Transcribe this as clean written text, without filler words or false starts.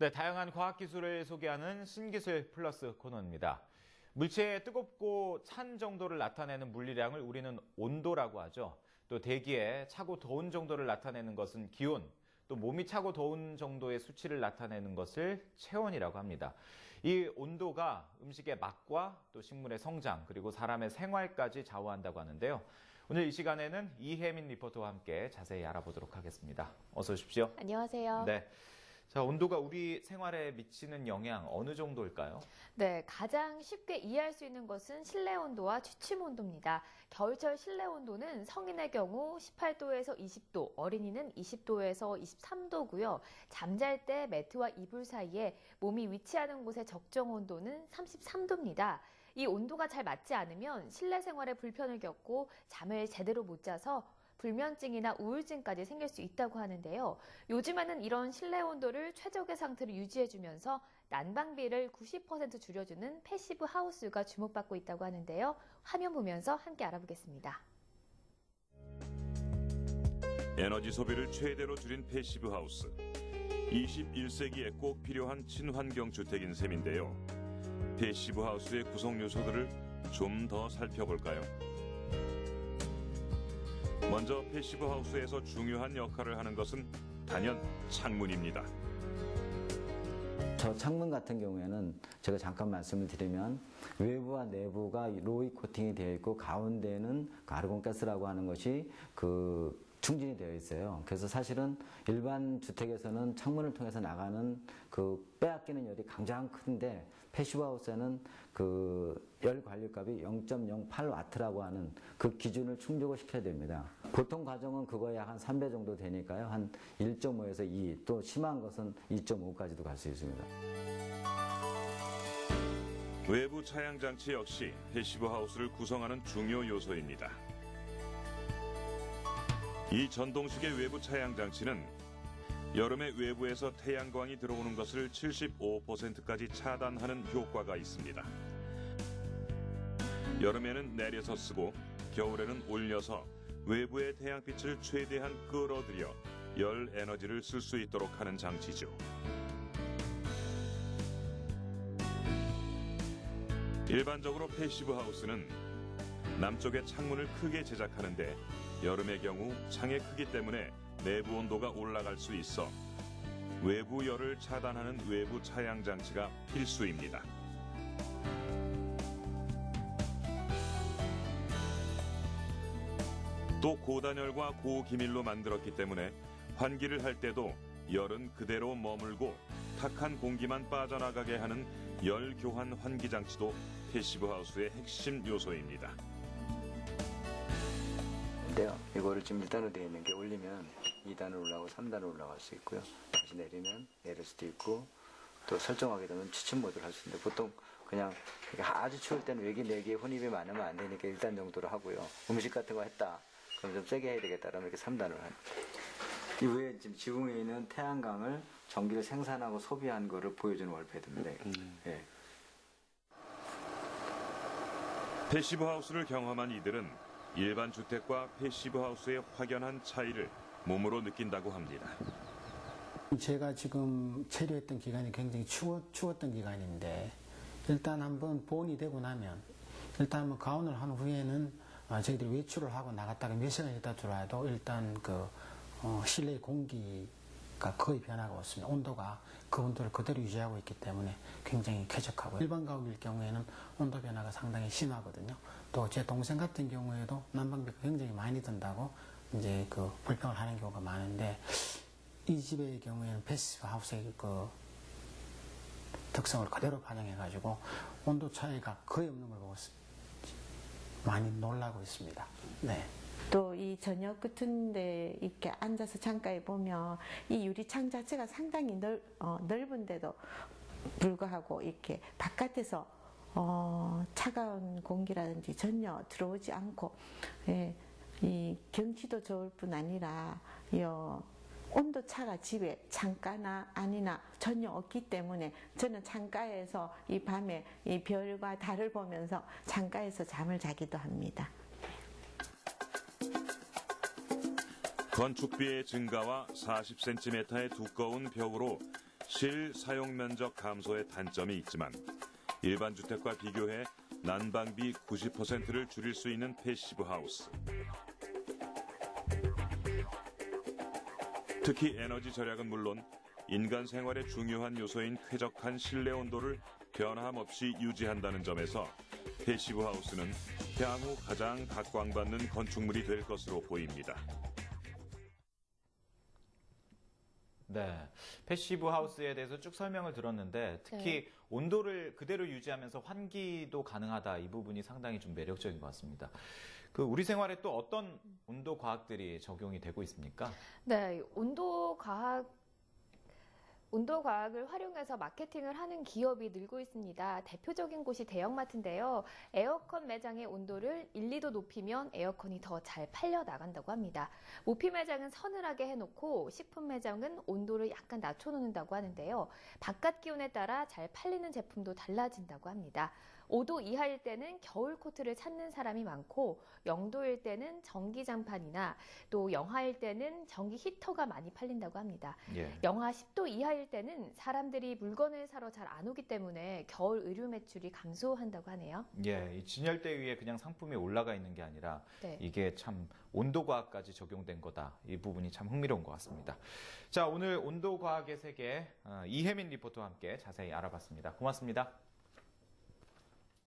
네, 다양한 과학기술을 소개하는 신기술 플러스 코너입니다. 물체의 뜨겁고 찬 정도를 나타내는 물리량을 우리는 온도라고 하죠. 또 대기에 차고 더운 정도를 나타내는 것은 기온, 또 몸이 차고 더운 정도의 수치를 나타내는 것을 체온이라고 합니다. 이 온도가 음식의 맛과 또 식물의 성장, 그리고 사람의 생활까지 좌우한다고 하는데요. 오늘 이 시간에는 이혜민 리포터와 함께 자세히 알아보도록 하겠습니다. 어서 오십시오. 안녕하세요. 네. 자, 온도가 우리 생활에 미치는 영향 어느 정도일까요? 네, 가장 쉽게 이해할 수 있는 것은 실내 온도와 취침 온도입니다. 겨울철 실내 온도는 성인의 경우 18도에서 20도, 어린이는 20도에서 23도고요. 잠잘 때 매트와 이불 사이에 몸이 위치하는 곳의 적정 온도는 33도입니다. 이 온도가 잘 맞지 않으면 실내 생활에 불편을 겪고 잠을 제대로 못 자서 불면증이나 우울증까지 생길 수 있다고 하는데요. 요즘에는 이런 실내 온도를 최적의 상태로 유지해주면서 난방비를 90% 줄여주는 패시브 하우스가 주목받고 있다고 하는데요. 화면 보면서 함께 알아보겠습니다. 에너지 소비를 최대로 줄인 패시브 하우스. 21세기에 꼭 필요한 친환경 주택인 셈인데요. 패시브 하우스의 구성 요소들을 좀 더 살펴볼까요? 먼저 패시브 하우스에서 중요한 역할을 하는 것은 단연 창문입니다. 저 창문 같은 경우에는 제가 잠깐 말씀을 드리면 외부와 내부가 로이 코팅이 되어 있고 가운데는 아르곤가스라고 하는 것이 충진이 되어 있어요. 그래서 사실은 일반 주택에서는 창문을 통해서 나가는 빼앗기는 열이 가장 큰데 패시브 하우스에는 열 관리값이 0.08와트라고 하는 그 기준을 충족을 시켜야 됩니다. 보통 과정은 그거에 약 한 3배 정도 되니까요. 한 1.5에서 2, 또 심한 것은 2.5까지도 갈 수 있습니다. 외부 차양 장치 역시 패시브 하우스를 구성하는 중요 요소입니다. 이 전동식의 외부 차양 장치는 여름에 외부에서 태양광이 들어오는 것을 75%까지 차단하는 효과가 있습니다. 여름에는 내려서 쓰고 겨울에는 올려서 외부의 태양빛을 최대한 끌어들여 열 에너지를 쓸 수 있도록 하는 장치죠. 일반적으로 패시브 하우스는 남쪽에 창문을 크게 제작하는데 여름의 경우 창의 크기 때문에 내부 온도가 올라갈 수 있어 외부 열을 차단하는 외부 차양 장치가 필수입니다. 또 고단열과 고기밀로 만들었기 때문에 환기를 할 때도 열은 그대로 머물고 탁한 공기만 빠져나가게 하는 열 교환 환기 장치도 패시브 하우스의 핵심 요소입니다. 인데요. 이거를 지금 1단으로 되어 있는 게 올리면 2단으로 올라가고 3단으로 올라갈 수 있고요. 다시 내리면 내릴 수도 있고 또 설정하게 되면 취침 모드를 할 수 있는데 보통 그냥 아주 추울 때는 외기 내기에 혼입이 많으면 안 되니까 1단 정도로 하고요. 음식 같은 거 했다. 그럼 좀 세게 해야 되겠다. 그러면 이렇게 3단을 합니다. 이후에 지금 지붕에 있는 태양광을 전기를 생산하고 소비한 거를 보여주는 월패드입니다. 네. 패시브 하우스를 경험한 이들은 일반 주택과 패시브 하우스의 확연한 차이를 몸으로 느낀다고 합니다. 제가 지금 체류했던 기간이 굉장히 추웠던 기간인데 일단 한번 보온이 되고 나면 일단 한번 가온을 한 후에는 저희들이 외출을 하고 나갔다가 몇 시간 있다 들어와도 일단 실내 공기가 거의 변화가 없습니다. 온도가 그 온도를 그대로 유지하고 있기 때문에 굉장히 쾌적하고요. 일반 가옥일 경우에는 온도 변화가 상당히 심하거든요. 또 제 동생 같은 경우에도 난방비가 굉장히 많이 든다고 이제 불평을 하는 경우가 많은데 이 집의 경우에는 패시브 하우스의 특성을 그대로 반영해가지고 온도 차이가 거의 없는 걸 보고 많이 놀라고 있습니다. 네. 또 이 저녁 같은 데 이렇게 앉아서 창가에 보면 이 유리창 자체가 상당히 넓은데도 불구하고 이렇게 바깥에서 차가운 공기라든지 전혀 들어오지 않고 이 경치도 좋을 뿐 아니라 온도 차가 집에 창가나 안이나 전혀 없기 때문에 저는 창가에서 이 밤에 이 별과 달을 보면서 창가에서 잠을 자기도 합니다. 건축비의 증가와 40cm의 두꺼운 벽으로 실 사용 면적 감소의 단점이 있지만 일반 주택과 비교해 난방비 90%를 줄일 수 있는 패시브 하우스. 특히 에너지 절약은 물론 인간 생활의 중요한 요소인 쾌적한 실내 온도를 변함없이 유지한다는 점에서 패시브 하우스는 향후 가장 각광받는 건축물이 될 것으로 보입니다. 네, 패시브 하우스에 대해서 쭉 설명을 들었는데 특히 네. 온도를 그대로 유지하면서 환기도 가능하다 이 부분이 상당히 좀 매력적인 것 같습니다. 그 우리 생활에 또 어떤 온도 과학들이 적용이 되고 있습니까? 네, 온도 과학을 활용해서 마케팅을 하는 기업이 늘고 있습니다. 대표적인 곳이 대형마트인데요. 에어컨 매장의 온도를 1, 2도 높이면 에어컨이 더 잘 팔려 나간다고 합니다. 모피 매장은 서늘하게 해놓고 식품 매장은 온도를 약간 낮춰놓는다고 하는데요. 바깥 기온에 따라 잘 팔리는 제품도 달라진다고 합니다. 5도 이하일 때는 겨울 코트를 찾는 사람이 많고 0도일 때는 전기장판이나 또 영하일 때는 전기 히터가 많이 팔린다고 합니다. 예. 영하 10도 이하일 때는 사람들이 물건을 사러 잘 안 오기 때문에 겨울 의류 매출이 감소한다고 하네요. 예, 이 진열대 위에 그냥 상품이 올라가 있는 게 아니라 네. 이게 참 온도 과학까지 적용된 거다. 이 부분이 참 흥미로운 것 같습니다. 자, 오늘 온도 과학의 세계 이혜민 리포터와 함께 자세히 알아봤습니다. 고맙습니다.